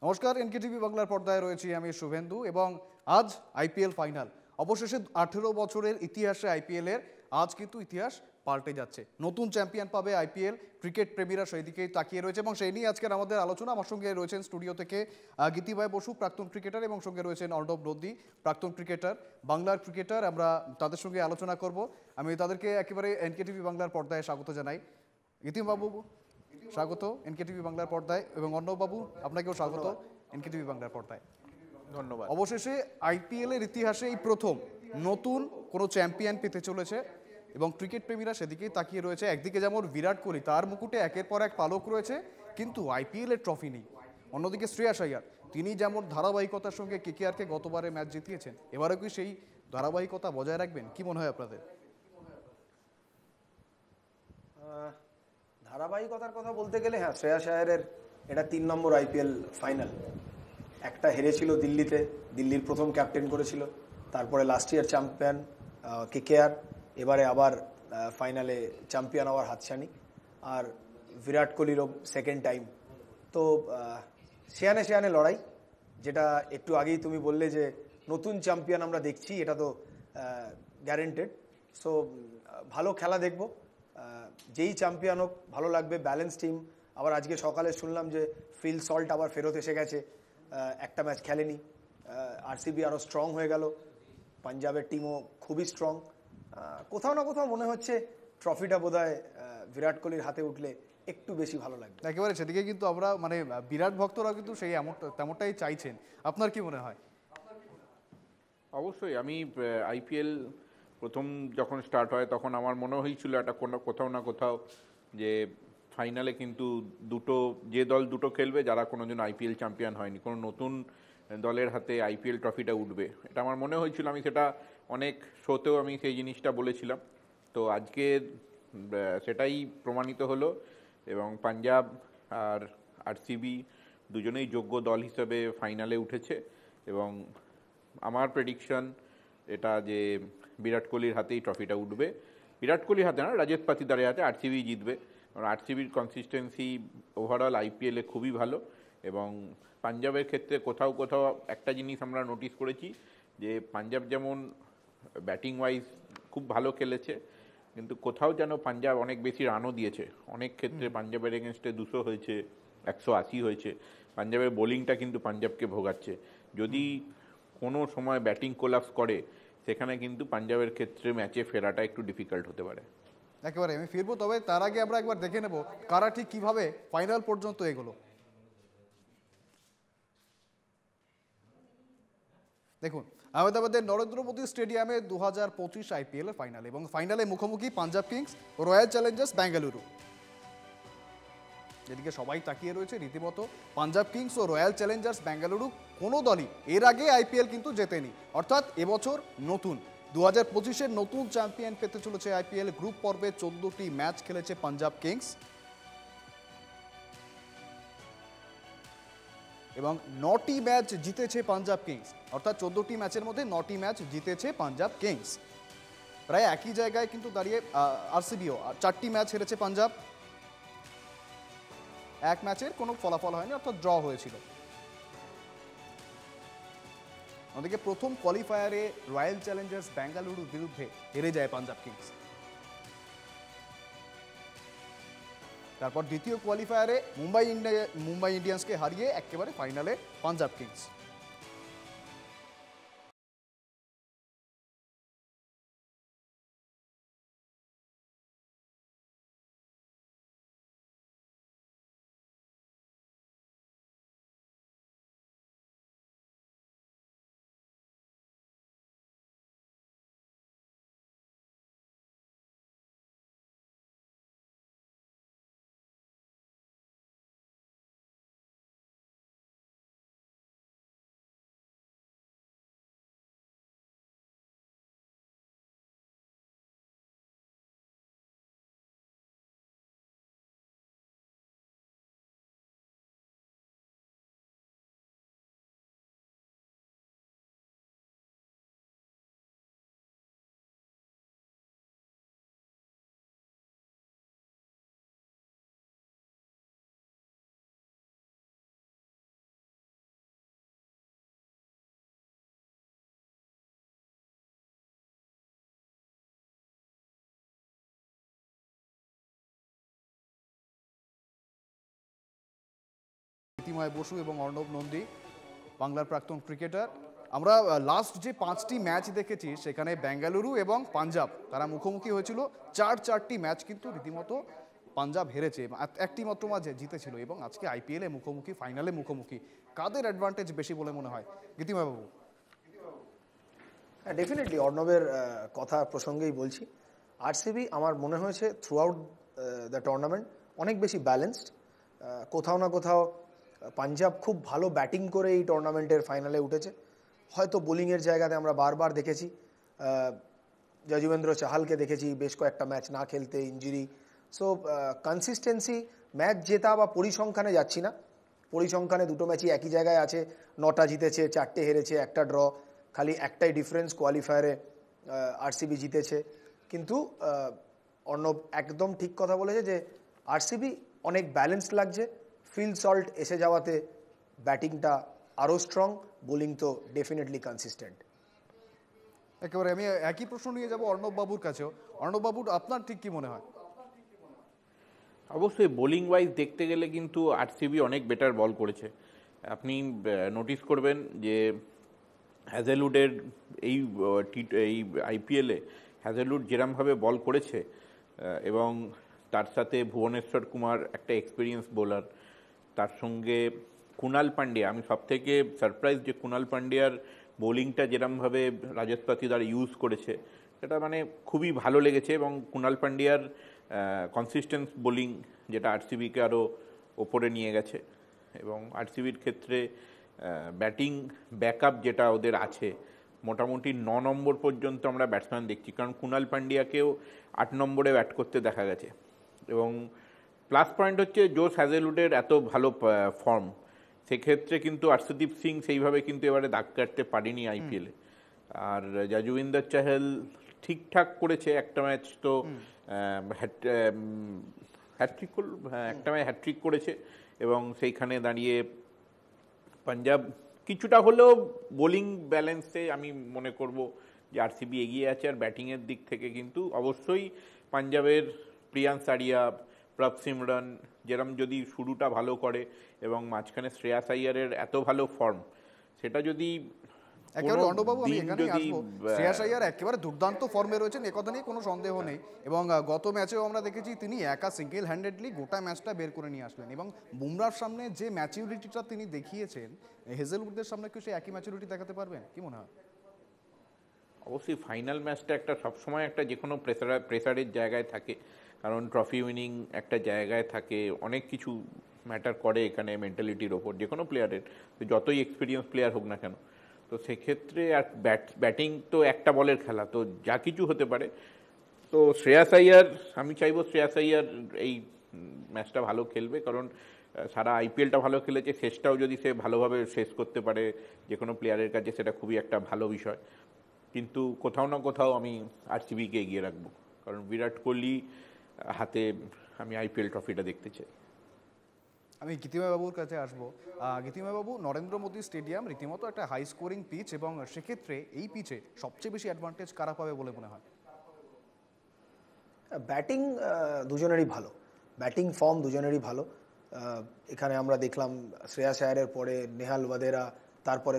নমস্কার, এনকেটিভি বাংলার পর্দায় রয়েছি আমি শুভেন্দু এবং আজ আইপিএল ফাইনাল। অবশেষে 18 বছরের ইতিহাসে আইপিএলের আজ কিন্তু ইতিহাস পাল্টে যাচ্ছে। নতুন চ্যাম্পিয়ন পাবে আইপিএল, ক্রিকেট প্রেমীরা সেই দিকেই তাকিয়ে রয়েছে এবং সেই নিয়ে আজকের আমাদের আলোচনা। আমার সঙ্গে রয়েছেন স্টুডিও থেকে গীতিভাই বসু, প্রাক্তন ক্রিকেটার, এবং সঙ্গে রয়েছেন অর্ণব নন্দী, প্রাক্তন ক্রিকেটার, বাংলার ক্রিকেটার। আমরা তাদের সঙ্গে আলোচনা করব। আমি তাদেরকে একেবারে এনকেটিভি বাংলার পর্দায় স্বাগত জানাই। গীতিমবাবু স্বাগত এনকেটিভি বাংলার পর্দায়, এবং অর্ণববাবু আপনাকেও স্বাগত এনকেটিভি বাংলার পর্দায়। ধন্যবাদ। অবশেষে আইপিএলের ইতিহাসে এই প্রথম নতুন কোনো চ্যাম্পিয়ন পেতে চলেছে এবং ক্রিকেট প্রেমীরা সেদিকেই তাকিয়ে রয়েছে। একদিকে যেমন বিরাট কোহলি, তার মুকুটে একের পর এক পালক রয়েছে, কিন্তু আইপিএলের ট্রফি নেই। অন্যদিকে শ্রেয়াস আইয়ার, তিনি যেমন ধারাবাহিকতার সঙ্গে কেকেআরকে গতবারে ম্যাচ জিতিয়েছেন, এবারেও কি সেই ধারাবাহিকতা বজায় রাখবেন? কি মনে হয় আপনাদের? ধারাবাহিকতার কথা বলতে গেলে হ্যাঁ, শ্রেয়াস আয়ারের এটা 3 নম্বর আইপিএল ফাইনাল। একটা হেরেছিল দিল্লিতে, দিল্লির প্রথম ক্যাপ্টেন করেছিল, তারপরে লাস্ট ইয়ার চ্যাম্পিয়ন কেকেআর, এবারে আবার ফাইনালে চ্যাম্পিয়ন হওয়ার হাতছানি। আর বিরাট কোহলিরও সেকেন্ড টাইম। তো সেয়ানে সেয়ানে লড়াই, যেটা একটু আগেই তুমি বললে যে নতুন চ্যাম্পিয়ন আমরা দেখছি, এটা তো গ্যারেন্টেড। সো ভালো খেলা দেখব, যেই চ্যাম্পিয়ন হোক ভালো লাগবে, ব্যালেন্স টিম। আবার আজকে সকালে শুনলাম যে ফিল সল্ট আবার ফেরত এসে গেছে, একটা ম্যাচ খেলেনি। আরসিবি আরও স্ট্রং হয়ে গেল, পাঞ্জাবের টিমও খুবই স্ট্রং। কোথাও না কোথাও মনে হচ্ছে ট্রফিটা বোধহয় বিরাট কোহলির হাতে উঠলে একটু বেশি ভালো লাগবে। একেবারে সেদিকে কিন্তু আমরা বিরাট ভক্তরা কিন্তু সেই তেমনটাই চাইছেন। আপনার কি মনে হয়? অবশ্যই আমি আইপিএল প্রথম যখন স্টার্ট হয় তখন আমার মনে হয়েছিল একটা কোথাও না কোথাও যে ফাইনালে কিন্তু যে দল দুটো খেলবে যারা কোনোদিন আইপিএল চ্যাম্পিয়ন হয়নি, কোনো নতুন দলের হাতে আইপিএল ট্রফিটা উঠবে, এটা আমার মনে হয়েছিল। আমি সেটা অনেক শোতেও আমি সেই জিনিসটা বলেছিলাম। তো আজকে সেটাই প্রমাণিত হলো এবং পাঞ্জাব আর আরসিবি দুজনেই যোগ্য দল হিসেবে ফাইনালে উঠেছে। এবং আমার প্রেডিকশন এটা যে বিরাট কোহলির হাতেই ট্রফিটা উঠবে। বিরাট কোহলির হাতে না, রাজত পাতিদারের হাতে আরসিবি জিতবে। কারণ আরসিবির কনসিস্টেন্সি ওভারঅল আইপিএলে খুবই ভালো। এবং পাঞ্জাবের ক্ষেত্রে কোথাও কোথাও একটা জিনিস আমরা নোটিস করেছি যে পাঞ্জাব যেমন ব্যাটিং ওয়াইজ খুব ভালো খেলেছে, কিন্তু কোথাও যেন পাঞ্জাব অনেক বেশি রানও দিয়েছে। অনেক ক্ষেত্রে পাঞ্জাবের এগেনস্টে 200 হয়েছে, 180 হয়েছে। পাঞ্জাবের বোলিংটা কিন্তু পাঞ্জাবকে ভোগাচ্ছে। যদি কোনো সময় ব্যাটিং কোলাপস করে, সেখানে কিন্তু পাঞ্জাবের ক্ষেত্রে ম্যাচে ফেরাটা একটু ডিফিকাল্ট হতে পারে। একেবারে আমি ফিরবো, তবে তার আগে আমরা একবার দেখে নেব কারা ঠিক কিভাবে ফাইনাল পর্যন্ত এগোলো। দেখুন, আহমেদাবাদের নরেন্দ্র মোদী স্টেডিয়ামে 2025 আইপিএল এর ফাইনাল, এবং ফাইনালে মুখোমুখি পাঞ্জাব কিংস ও রয়্যাল চ্যালেঞ্জার্স বেঙ্গালুরু। যেদিকে সবাই তাকিয়ে রয়েছে রীতিমতো, পাঞ্জাব কিংস ও রয়্যাল চ্যালেঞ্জার্স বেঙ্গালুরু কোনো দলই এর আগে আইপিএল কিন্তু জেতেনি, অর্থাৎ এবছর নতুন 2025-এর নতুন চ্যাম্পিয়ন পেতে চলেছে আইপিএল। গ্রুপ পর্বে 14টি ম্যাচ খেলেছে পাঞ্জাব কিংস এবং 9টি ম্যাচ জিতেছে পাঞ্জাব কিংস, অর্থাৎ 14টি ম্যাচের মধ্যে 9টি ম্যাচ জিতেছে পাঞ্জাব কিংস। প্রায় একই জায়গায় কিন্তু দাঁড়িয়ে আরসিবিও 4টি ম্যাচ হেরেছে পাঞ্জাব, এক ম্যাচের কোনো ফলাফল হয়নি, অর্থাৎ ড্র হয়েছিল। ওদিকে প্রথম কোয়ালিফায়ারে রয়্যাল চ্যালেঞ্জার্স বেঙ্গালুরুর বিরুদ্ধে হেরে যায় পাঞ্জাব কিংস। তারপর দ্বিতীয় কোয়ালিফায়ারে মুম্বাই ইন্ডিয়ান্সকে হারিয়ে একেবারে ফাইনালে পাঞ্জাব কিংস। গীতিময় বসু এবং অর্ণব নন্দী, বাংলার প্রাক্তন ক্রিকেটার। আমরা লাস্ট যে 5টি ম্যাচ দেখেছি সেখানে বেঙ্গালুরু এবং পাঞ্জাব তারা মুখোমুখি হয়েছিল। 4টি ম্যাচ কিন্তু রীতিমতো পাঞ্জাব হেরেছে, একটি মাত্র ম্যাচ জিতেছিল, এবং আজকে আইপিএলে মুখোমুখি, ফাইনালে মুখোমুখি, কাদের অ্যাডভান্টেজ বেশি বলে মনে হয় গীতিময় বাবু? হ্যাঁ, ডেফিনেটলি অর্ণবের কথা প্রসঙ্গেই বলছি, আরসিবি আমার মনে হয়েছে থ্রু আউট দ্য টুর্নামেন্ট অনেক বেশি ব্যালেন্সড। কোথাও না কোথাও পাঞ্জাব খুব ভালো ব্যাটিং করে এই টুর্নামেন্টের ফাইনালে উঠেছে। হয়তো বোলিংয়ের জায়গাতে আমরা বারবার দেখেছি, যজুবেন্দ্র চাহালকে দেখেছি বেশ কয়েকটা ম্যাচ না খেলতে, ইঞ্জুরি। সো কনসিস্টেন্সি, ম্যাচ জেতা বা পরিসংখ্যানে যাচ্ছি না, পরিসংখ্যানে দুটো ম্যাচই একই জায়গায় আছে, 9টা জিতেছে, 4টে হেরেছে, একটা ড্র, খালি একটাই ডিফারেন্স, কোয়ালিফায়ারে আরসিবি জিতেছে। কিন্তু অর্ণব একদম ঠিক কথা বলেছে যে আরসিবি অনেক ব্যালেন্সড লাগছে। ফিল সল্ট এসে যাওয়াতে ব্যাটিংটা আরও স্ট্রং, বোলিং তো ডেফিনেটলি কনসিস্টেন্ট। একেবারে আমি একই প্রশ্ন নিয়ে যাব অর্ণব বাবুর কাছেও। অর্ণব বাবু, আপনার ঠিক কি মনে হয়? অবশ্যই বোলিং ওয়াইজ দেখতে গেলে কিন্তু আরসিবি অনেক বেটার বল করেছে। আপনি নোটিস করবেন যে হ্যাজেলউডের এই আইপিএলে হ্যাজেলউড যেরমভাবে বল করেছে, এবং তার সাথে ভুবনেশ্বর কুমার একটা এক্সপিরিয়েন্স বোলার, তার সঙ্গে কুণাল পান্ডিয়া, আমি সবথেকে সারপ্রাইজ যে কুণাল পান্ডিয়ার বোলিংটা যেরমভাবে রাজত পাতিদার ইউজ করেছে, সেটা মানে খুবই ভালো লেগেছে। এবং কুণাল পান্ডিয়ার কনসিস্টেন্স বোলিং যেটা আরসিবিকে আরও ওপরে নিয়ে গেছে। এবং আরসিবির ক্ষেত্রে ব্যাটিং ব্যাকআপ যেটা ওদের আছে, মোটামুটি 9 নম্বর পর্যন্ত আমরা ব্যাটসম্যান দেখছি, কারণ কুণাল পান্ডিয়াকেও 8 নম্বরে ব্যাট করতে দেখা গেছে। এবং প্লাস পয়েন্ট হচ্ছে জোস হ্যাজেলউডের এত ভালো ফর্ম, সেক্ষেত্রে কিন্তু আর্শদীপ সিং সেইভাবে কিন্তু এবারে দাগ কাটতে পারেনি আইপিএলে। আর যজুবেন্দ্র চাহাল ঠিকঠাক করেছে, একটা ম্যাচ তো হ্যাট্রিক, একটা ম্যাচ হ্যাট্রিক করেছে, এবং সেইখানে দাঁড়িয়ে পাঞ্জাব কিছুটা হলেও বোলিং ব্যালেন্সে আমি মনে করব যে আরসিবি এগিয়ে আছে। আর ব্যাটিংয়ের দিক থেকে কিন্তু অবশ্যই পাঞ্জাবের প্রিয়ান্স আরিয়া, প্রভ সিমরন যেরম যদি শুরুটা ভালো করে, এবং মাঝখানে শ্রেয়াস আইয়ারের এত ভালো ফর্ম, সেটা যদি একেবারে অর্ণববাবু, আমি এখানেই আসবো। শ্রেয়াস আইয়ার একেবারে দুর্দান্ত ফর্মে রয়েছেন, একথা নিয়ে কোনো সন্দেহ নেই। এবং গত ম্যাচেও আমরা দেখেছি তিনি একা সিঙ্গেল হ্যান্ডেডলি গোটা ম্যাচটা বের করে নিয়ে আসলেন। এবং বুমরার সামনে যে ম্যাচুরিটিটা তিনি দেখিয়েছেন, হেজেলউডদের সামনে কি সেই একই ম্যাচুরিটি দেখাতে পারবেন, কি মনে হয়? অবশ্যই ফাইনাল ম্যাচটা একটা সবসময় একটা যে কোনো প্রেসারের জায়গায় থাকে, কারণ ট্রফি উইনিং একটা জায়গায় থাকে, অনেক কিছু ম্যাটার করে এখানে মেন্টালিটির ওপর যে কোনো প্লেয়ারের, যতই এক্সপিরিয়েন্স প্লেয়ার হোক না কেন। তো সেক্ষেত্রে আর ব্যাটিং তো একটা বলের খেলা, তো যা কিছু হতে পারে। তো শ্রেয়াস আইয়ার, আমি চাইবো শ্রেয়াস আইয়ার এই ম্যাচটা ভালো খেলবে, কারণ সারা আইপিএলটা ভালো খেলেছে, শেষটাও যদি সে ভালোভাবে শেষ করতে পারে যে কোনো প্লেয়ারের কাছে, সেটা খুবই একটা ভালো বিষয়। কিন্তু কোথাও না কোথাও আমি আরসিবিকে এগিয়ে রাখবো, কারণ বিরাট কোহলি হাতে আমি আইপিএল ট্রফিটা দেখতে চাই। আমি গীতিময় বাবুর কাছে আসবো। গীতিময় বাবু, নরেন্দ্র মোদী স্টেডিয়াম রীতিমতো একটা হাই স্কোরিং পিচ, এবং সেক্ষেত্রে এই পিচে সবচেয়ে বেশি অ্যাডভান্টেজ কারা পাবে বলে মনে হয়? ব্যাটিং দুজনেরই ভালো, ব্যাটিং ফর্ম দুজনেরই ভালো। এখানে আমরা দেখলাম শ্রেয়াস আয়ারের পরে নেহাল ওয়াদেরা, তারপরে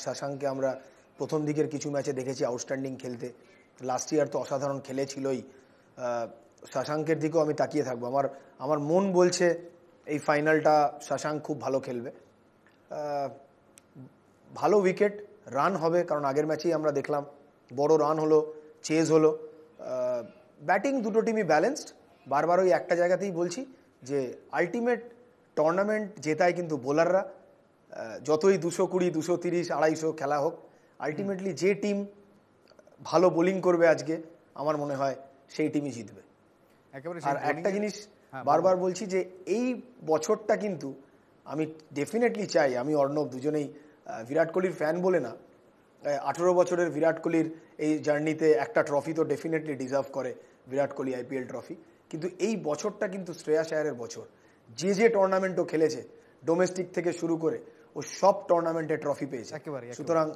শশাঙ্ককে আমরা প্রথম দিকের কিছু ম্যাচে দেখেছি আউটস্ট্যান্ডিং খেলতে, লাস্ট ইয়ার তো অসাধারণ খেলেছিলই। শশাঙ্কের দিকেও আমি তাকিয়ে থাকবো, আমার মন বলছে এই ফাইনালটা শশাঙ্ক খুব ভালো খেলবে। ভালো উইকেট, রান হবে, কারণ আগের ম্যাচেই আমরা দেখলাম বড় রান হলো, চেজ হলো। ব্যাটিং দুটো টিমই ব্যালেন্সড। বারবার ওই একটা জায়গাতেই বলছি যে আলটিমেট টুর্নামেন্ট জেতায় কিন্তু বোলাররা, যতই 220, 230, 250 খেলা হোক, আলটিমেটলি যে টিম ভালো বোলিং করবে আজকে, আমার মনে হয় সেই টিমই জিতবে। আর একটা জিনিস বারবার বলছি যে এই বছরটা কিন্তু আমি ডেফিনেটলি চাই, আমি অর্ণব দুজনেই বিরাট কোহলির ফ্যান বলে না, 18 বছরের বিরাট কোহলির এই জার্নিতে একটা ট্রফি তো ডেফিনেটলি ডিজার্ভ করে বিরাট কোহলি, আইপিএল ট্রফি। কিন্তু এই বছরটা কিন্তু শ্রেয়াস আয়ারের বছর। যে টুর্নামেন্টও খেলেছে, ডোমেস্টিক থেকে শুরু করে, ও সব টুর্নামেন্টে ট্রফি পেয়েছে। সুতরাং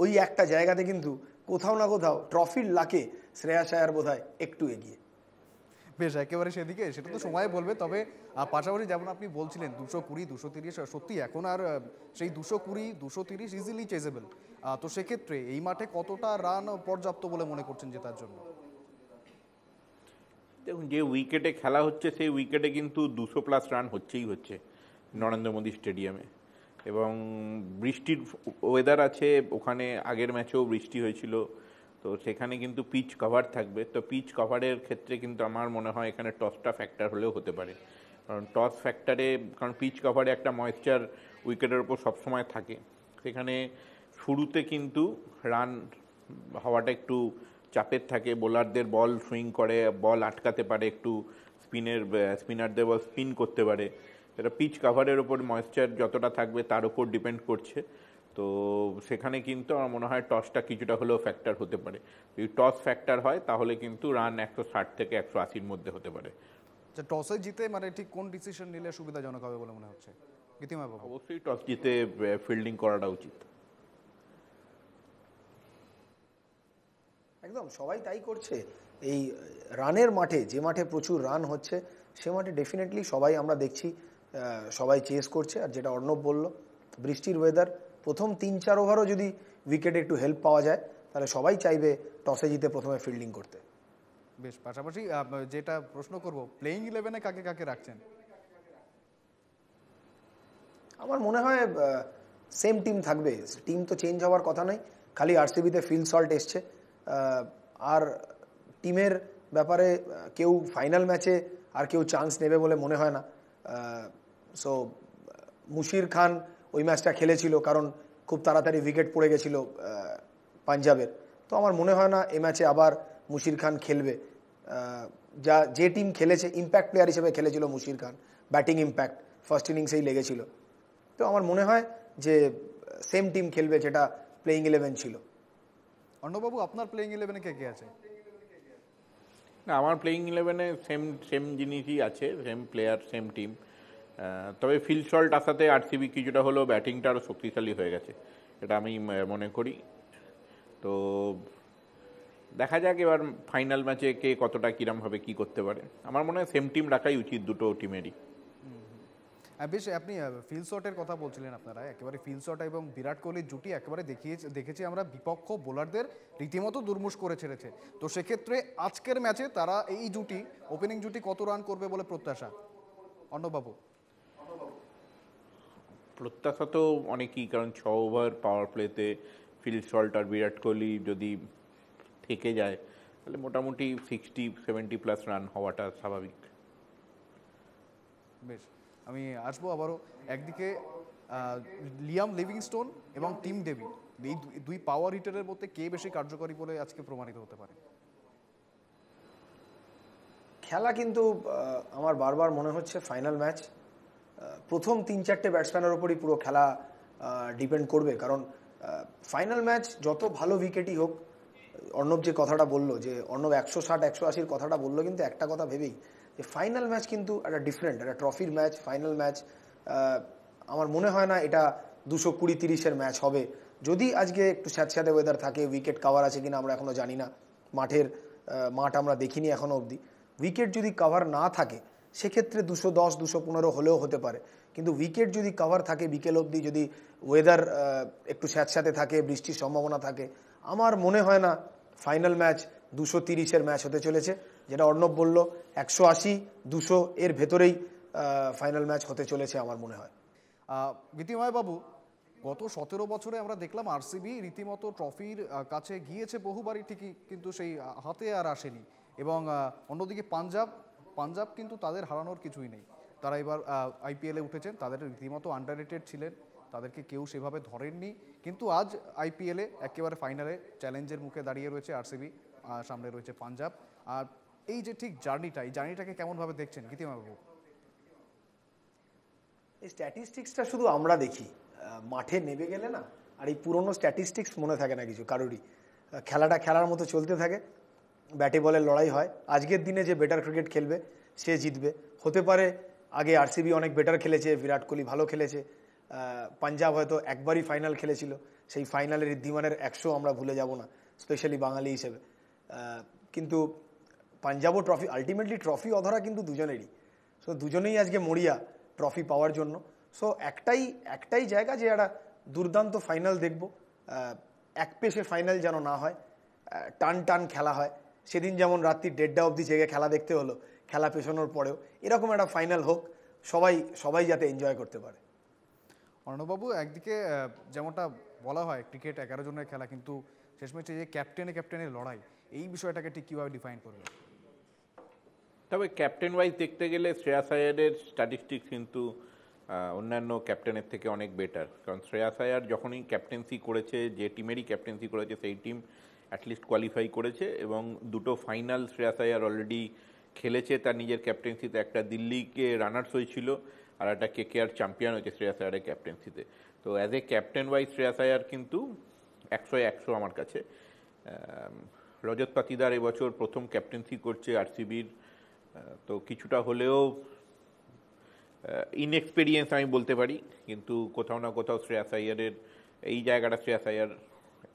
ওই একটা জায়গাতে কিন্তু কোথাও না কোথাও ট্রফির লাকে শ্রেয়াস আয়ার বোধহয় একটু এগিয়ে। বেশ, একেবারে সেদিকে সেটা তো সময় বলবে। তবে পাশাপাশি যেমন আপনি বলছিলেন 220, 230, সত্যি এখন আর সেই 220, 230 ইজিলি চেজেবল। তো সেক্ষেত্রে এই মাঠে কতটা রান পর্যাপ্ত বলে মনে করছেন জেতার জন্য? দেখুন, যে উইকেটে খেলা হচ্ছে সেই উইকেটে কিন্তু 200+ রান হচ্ছেই হচ্ছে নরেন্দ্র মোদী স্টেডিয়ামে। এবং বৃষ্টির ওয়েদার আছে ওখানে, আগের ম্যাচেও বৃষ্টি হয়েছিল, তো সেখানে কিন্তু পিচ কভার থাকবে। তো পিচ কভারের ক্ষেত্রে কিন্তু আমার মনে হয় এখানে টসটা ফ্যাক্টর হলেও হতে পারে, কারণ টস ফ্যাক্টরে, কারণ পিচ কভারে একটা ময়েশ্চার উইকেটের ওপর সবসময় থাকে, সেখানে শুরুতে কিন্তু রান হওয়াটা একটু চাপের থাকে। বোলারদের বল সুইং করে, বল আটকাতে পারে, একটু স্পিনারদের বল স্পিন করতে পারে। এটা পিচ কাভারের ওপর ময়েশ্চার যতটা থাকবে তার উপর ডিপেন্ড করছে। তো সেখানে কিন্তু আমার মনে হয় টসটা কিছুটা হলেও ফ্যাক্টর হতে পারে। যদি টস ফ্যাক্টর হয় তাহলে কিন্তু রান 160 থেকে 180-র মধ্যে হতে পারে। টসে জিতে মানে ঠিক কোন ডিসিশন নিলে সুবিধাজনক হবে বলে মনে হচ্ছে গীতিময় বাবু? অবশ্যই টস জিতে ফিল্ডিং করাটা উচিত। একদম সবাই তাই করছে এই রানের মাঠে, যে মাঠে প্রচুর রান হচ্ছে সে মাঠে ডেফিনেটলি সবাই আমরা দেখছি সবাই চেস করছে। আর যেটা অর্ণব বলল, বৃষ্টির ওয়েদার, প্রথম 3-4 ওভারও যদি উইকেটে একটু হেল্প পাওয়া যায় তাহলে সবাই চাইবে টসে জিতে প্রথমে ফিল্ডিং করতে। বেশ, পাশাপাশি যেটা প্রশ্ন করব, প্লেইং 11-এ কাকে কাকে রাখছেন? আমার মনে হয় সেম টিম থাকবে, টিম তো চেঞ্জ হওয়ার কথা নয়, খালি আরসিবিতে ফিল সল্ট এসছে। আর টিমের ব্যাপারে কেউ ফাইনাল ম্যাচে আর কেউ চান্স নেবে বলে মনে হয় না। সো মুশির খান ওই ম্যাচটা খেলেছিল কারণ খুব তাড়াতাড়ি উইকেট পড়ে গেছিল পাঞ্জাবের। তো আমার মনে হয় না এ ম্যাচে আবার মুশির খান খেলবে। যে টিম খেলেছে, ইম্প্যাক্ট প্লেয়ার হিসেবে খেলেছিল মুশির খান, ব্যাটিং ইম্প্যাক্ট ফার্স্ট ইনিংসেই লেগেছিল। তো আমার মনে হয় যে সেম টিম খেলবে যেটা প্লেইং 11 ছিল। অর্ণববাবু, আপনার প্লেইং 11-এ কে কে আছে? না, আমার প্লেইং 11-এ সেম জিনিসই আছে, সেম প্লেয়ার, সেম টিম। তবে ফিল সল্ট আসাতে আরসিবি কিছুটা হলেও ব্যাটিংটা আরও শক্তিশালী হয়ে গেছে, এটা আমি মনে করি। তো দেখা যাক এবার ফাইনাল ম্যাচে কে কতটা কিরমভাবে কি করতে পারে। আমার মনে হয় সেম টিম রাখাই উচিত দুটো টিমেরই। বেশ, আপনি ফিল শটের কথা বলছিলেন, আপনারা একেবারে ফিল শট এবং বিরাট কোহলির জুটি একেবারে দেখেছি আমরা বিপক্ষ বোলারদের রীতিমতো দুর্মুষ করে ছেড়েছে। তো সেক্ষেত্রে আজকের ম্যাচে তারা এই জুটি, ওপেনিং জুটি কত রান করবে বলে প্রত্যাশা অর্ণববাবু? প্রত্যাশা তো অনেকই, কারণ 6 ওভার পাওয়ার প্লেতে ফিল সল্ট আর বিরাট কোহলি যদি থেকে যায় তাহলে মোটামুটি 60-70+ রান হওয়াটা স্বাভাবিক। বেশ, আমি আসবো আবারও। একদিকে লিয়াম লিভিংস্টোন এবং টিম ডেভিড, এই দুই পাওয়ার হিটারের মধ্যে কে বেশি কার্যকরী বলে আজকে প্রমাণিত হতে পারে? খেলা কিন্তু আমার বারবার মনে হচ্ছে ফাইনাল ম্যাচ প্রথম 3-4টে ব্যাটসম্যানের ওপরই পুরো খেলা ডিপেন্ড করবে। কারণ ফাইনাল ম্যাচ যত ভালো উইকেটই হোক, অর্ণব যে কথাটা বললো, যে অর্ণব 160-180-র কথাটা বললো, কিন্তু একটা কথা ভেবেই যে ফাইনাল ম্যাচ কিন্তু একটা ডিফারেন্ট, একটা ট্রফির ম্যাচ, ফাইনাল ম্যাচ। আমার মনে হয় না এটা 220-30-এর ম্যাচ হবে। যদি আজকে একটু স্যাঁতস্যাঁতে ওয়েদার থাকে, উইকেট কাভার আছে কিনা আমরা এখনও জানি না, মাঠ আমরা দেখিনি এখনও অবধি। উইকেট যদি কাভার না থাকে সেক্ষেত্রে 210-215 হলেও হতে পারে। কিন্তু উইকেট যদি কাভার থাকে বিকেল অবধি, যদি ওয়েদার একটু স্যাঁতস্যাঁতে থাকে, বৃষ্টির সম্ভাবনা থাকে, আমার মনে হয় না ফাইনাল ম্যাচ 230-এর ম্যাচ হতে চলেছে। যেটা অর্ণব বলল, 180-200 এর ভেতরেই ফাইনাল ম্যাচ হতে চলেছে আমার মনে হয়। গীতিময় বাবু, গত 17 বছরে আমরা দেখলাম আরসিবি রীতিমতো ট্রফির কাছে গিয়েছে বহুবারই ঠিকই, কিন্তু সেই হাতে আর আসেনি। এবং অন্যদিকে পাঞ্জাব কিন্তু তাদের হারানোর কিছুই নেই। তারা এবার আইপিএলে উঠেছেন, তাদের রীতিমতো আন্ডাররেটেড ছিলেন, তাদেরকে কেউ সেভাবে ধরেননি। কিন্তু আজ আইপিএলে একেবারে ফাইনালে চ্যালেঞ্জের মুখে দাঁড়িয়ে রয়েছে আরসিবি, সামনে রয়েছে পাঞ্জাব। আর এই যে ঠিক জার্নিটাকে কেমনভাবে দেখছেন গীতিময় বাবু? এই স্ট্যাটিস্টিক্সটা শুধু আমরা দেখি, মাঠে নেমে গেলে না আর এই পুরনো স্ট্যাটিস্টিক্স মনে থাকে না কিছু কারোরই। খেলাটা খেলার মতো চলতে থাকে, ব্যাটে বলে লড়াই হয়। আজকের দিনে যে বেটার ক্রিকেট খেলবে সে জিতবে। হতে পারে আগে আরসিবি অনেক বেটার খেলেছে, বিরাট কোহলি ভালো খেলেছে, পাঞ্জাব হয়তো একবারই ফাইনাল খেলেছিল, সেই ফাইনালের ঋদ্ধিমানের 100 আমরা ভুলে যাব না, স্পেশালি বাঙালি হিসেবে। কিন্তু পাঞ্জাবও ট্রফি, আলটিমেটলি ট্রফি অধরা কিন্তু দুজনেরই। সো দুজনেই আজকে মরিয়া ট্রফি পাওয়ার জন্য। সো একটাই জায়গা যে একটা দুর্দান্ত ফাইনাল দেখবো, এক পেশে ফাইনাল যেন না হয়, টান টান খেলা হয়। সেদিন যেমন রাত্রি 1:30 অবধি জেগে খেলা দেখতে হলো, খেলা পেছানোর পরেও এরকম একটা ফাইনাল হোক, সবাই যাতে এনজয় করতে পারে। অর্ণববাবু, একদিকে যেমনটা বলা হয় ক্রিকেট 11 জনের খেলা, কিন্তু শেষমেশ এই যে ক্যাপ্টেনের লড়াই, এই বিষয়টাকে ঠিক কীভাবে ডিফাইন করবে? তবে ক্যাপ্টেন ওয়াইজ দেখতে গেলে শ্রেয়াস আয়ারের স্ট্যাটিস্টিক্স কিন্তু অন্যান্য ক্যাপ্টেনের থেকে অনেক বেটার। কারণ শ্রেয়াস আয়ার যখনই ক্যাপ্টেন্সি করেছে, যে টিমেরই ক্যাপ্টেন্সি করেছে সেই টিম অ্যাটলিস্ট কোয়ালিফাই করেছে, এবং দুটো ফাইনাল শ্রেয়াস আয়ার অলরেডি খেলেছে তার নিজের ক্যাপ্টেন্সিতে। একটা দিল্লিকে রানার্স হয়েছিল, আর একটা কেকেআর চ্যাম্পিয়ন হয়েছে শ্রেয়াস আয়ারের ক্যাপ্টেন্সিতে। তো as a captain wise Shreyas Iyer কিন্তু 100-100 আমার কাছে। রজত পাতিদার এবছর প্রথম ক্যাপ্টেন্সি করছে আরসিবির, তো কিছুটা হলেও ইনএক্সপেরিয়েন্স আমি বলতে পারি, কিন্তু কোথাও না কোথাও শ্রেয়াস আয়ারের এই জায়গাটা, শ্রেয়াস আয়ার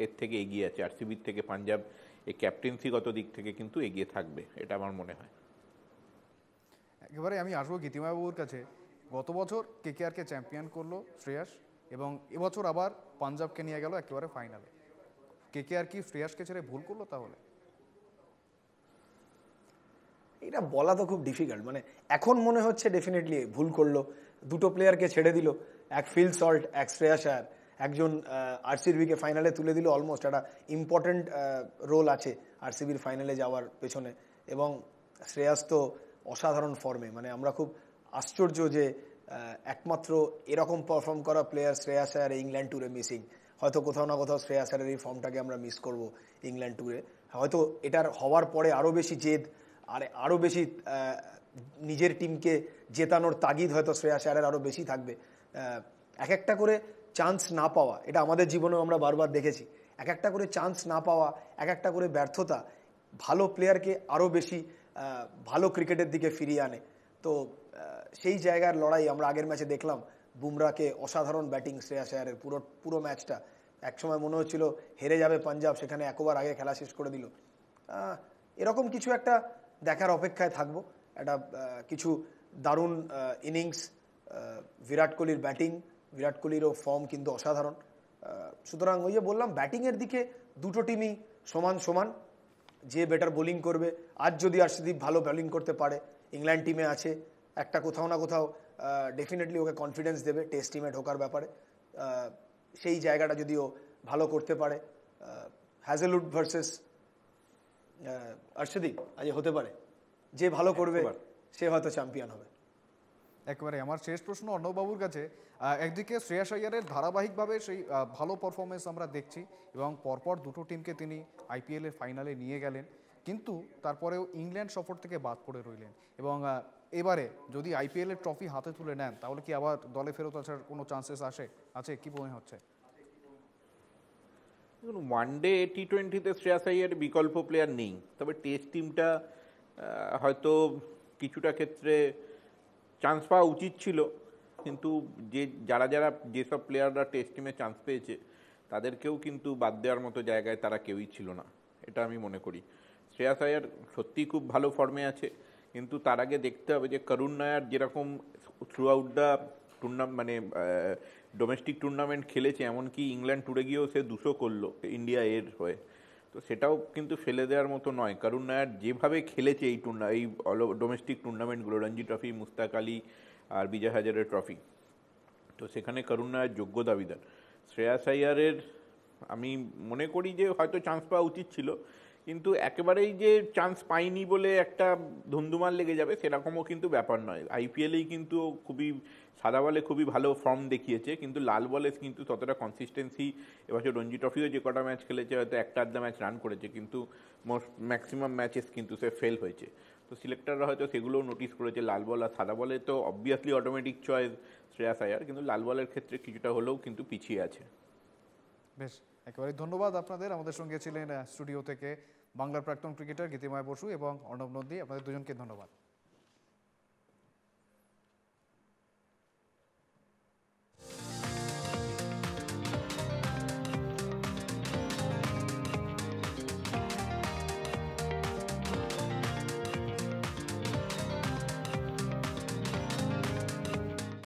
এর থেকে এগিয়ে আছে। আরসিবির থেকে পাঞ্জাব এই ক্যাপ্টেন্সিগত দিক থেকে কিন্তু এগিয়ে থাকবে, এটা আমার মনে হয়। একেবারে আমি আসবো গীতিময়বাবুর কাছে। গত বছর কেকেআরকে চ্যাম্পিয়ন করলো শ্রেয়াস, এবং এবছর আবার পাঞ্জাবকে নিয়ে গেল একেবারে ফাইনালে। কেকেআর কি শ্রেয়াসকে ছেড়ে ভুল করলো তাহলে? এটা বলা তো খুব ডিফিকাল্ট। মানে এখন মনে হচ্ছে ডেফিনেটলি ভুল করলো, দুটো প্লেয়ারকে ছেড়ে দিল, এক ফিল সল্ট, এক শ্রেয়াস আয়ার, একজন আরসিবিকে ফাইনালে তুলে দিল। অলমোস্ট একটা ইম্পর্টেন্ট রোল আছে আরসিবির ফাইনালে যাওয়ার পেছনে। এবং শ্রেয়াস তো অসাধারণ ফর্মে, মানে আমরা খুব আশ্চর্য যে একমাত্র এরকম পারফর্ম করা প্লেয়ার শ্রেয়াস আয়ার ইংল্যান্ড ট্যুরে মিসিং। হয়তো কোথাও না কোথাও শ্রেয়াস আয়ারের এই ফর্মটাকে আমরা মিস করব ইংল্যান্ড ট্যুরে। হয়তো এটার হওয়ার পরে আরও বেশি জেদ, আর আরও বেশি নিজের টিমকে জেতানোর তাগিদ হয়তো শ্রেয়াস আয়ারের আরও বেশি থাকবে। এক একটা করে চান্স না পাওয়া, এটা আমাদের জীবনেও আমরা বারবার দেখেছি, এক একটা করে চান্স না পাওয়া, এক একটা করে ব্যর্থতা ভালো প্লেয়ারকে আরও বেশি ভালো ক্রিকেটের দিকে ফিরিয়ে আনে। তো সেই জায়গার লড়াই আমরা আগের ম্যাচে দেখলাম। বুমরাকে অসাধারণ ব্যাটিং শ্রেয়াস আয়ারের, পুরো ম্যাচটা একসময় মনে হচ্ছিল হেরে যাবে পাঞ্জাব, সেখানে এক ওভার আগে খেলা শেষ করে দিল। এরকম কিছু একটা দেখার অপেক্ষায় থাকবো। একটা কিছু দারুণ ইনিংস, বিরাট কোহলির ব্যাটিং, বিরাট কোহলিরও ফর্ম কিন্তু অসাধারণ। সুতরাং ওই যে বললাম, ব্যাটিংয়ের দিকে দুটো টিমই সমান। যে বেটার বোলিং করবে, আজ যদি আরসিবি ভালো বোলিং করতে পারে, ইংল্যান্ড টিমে আছে একটা, কোথাও না কোথাও ডেফিনেটলি ওকে কনফিডেন্স দেবে টেস্ট টিমে ঢোকার ব্যাপারে। সেই জায়গাটা যদি ও ভালো করতে পারে, হ্যাজেলউড ভার্সেস আরশদীপ আজ হতে পারে, যে ভালো করবে সে হয়তো চ্যাম্পিয়ন হবে। একেবারে আমার শেষ প্রশ্ন অর্ণববাবুর কাছে। একদিকে শ্রেয়াস আয়ারের ধারাবাহিকভাবে সেই ভালো পারফরমেন্স আমরা দেখছি, এবং পরপর দুটো টিমকে তিনি আইপিএলের ফাইনালে নিয়ে গেলেন, কিন্তু তারপরেও ইংল্যান্ড সফর থেকে বাদ পড়ে রইলেন। এবং এবারে যদি আইপিএলের ট্রফি হাতে তুলে নেন, তাহলে কি আবার দলে ফেরত আসার কোনো চান্সেস আছে কি মনে হচ্ছে? ওয়ানডে টি-20তে শ্রেয়াস আইয়ার বিকল্প প্লেয়ার নেই, তবে টেস্ট টিমটা হয়তো কিছুটা ক্ষেত্রে চান্স পাওয়া উচিত ছিল, কিন্তু যারা যেসব প্লেয়াররা টেস্ট টিমে চান্স পেয়েছে তাদেরকেও কিন্তু বাদ দেওয়ার মতো জায়গায় তারা কেউই ছিল না, এটা আমি মনে করি। শ্রেয়াস আইয়ার সত্যিই খুব ভালো ফর্মে আছে, কিন্তু তার আগে দেখতে হবে যে করুণ নায়ার যেরকম থ্রু আউট দ্য মানে ডোমেস্টিক টুর্নামেন্ট খেলেছে, এমনকি ইংল্যান্ড ট্যুরে গিয়েও সে 200 করলো ইন্ডিয়া এর হয়ে, তো সেটাও কিন্তু ফেলে দেওয়ার মতো নয়। করুণ নায়ার যেভাবে খেলেছে এই ডোমেস্টিক টুর্নামেন্টগুলো, রঞ্জি ট্রফি, মুস্তাক আলী আর বিজয় হাজারে ট্রফি, তো সেখানে করুণ নায়ার যোগ্য দাবিদার। শ্রেয়াস আইয়ারের আমি মনে করি যে হয়তো চান্স পাওয়া উচিত ছিল, কিন্তু একেবারেই যে চান্স পাইনি বলে একটা ধুমধুমার লেগে যাবে সেরকমও কিন্তু ব্যাপার নয়। আইপিএলেই কিন্তু খুবই সাদা বলে খুবই ভালো ফর্ম দেখিয়েছে, কিন্তু লাল বলে কিন্তু ততটা কনসিস্টেন্সি, এবছর রঞ্জি ট্রফিও যে কটা ম্যাচ খেলেছে হয়তো একটা আধটা ম্যাচ রান করেছে, কিন্তু ম্যাক্সিমাম ম্যাচেস কিন্তু সে ফেল হয়েছে। তো সিলেক্টররা হয়তো সেগুলোও নোটিস করেছে। লাল বল আর সাদা বলে তো obviously automatic choice Shreyas Iyer, কিন্তু লাল বলের ক্ষেত্রে কিছুটা হলেও কিন্তু পিছিয়ে আছে। বেশ, একেবারে ধন্যবাদ আপনাদের। আমাদের সঙ্গে ছিলেন স্টুডিও থেকে বাংলার প্রাক্তন ক্রিকেটার গীতিময় বসু এবং অর্ণব নন্দী। আপনাদের দুজনকে ধন্যবাদ।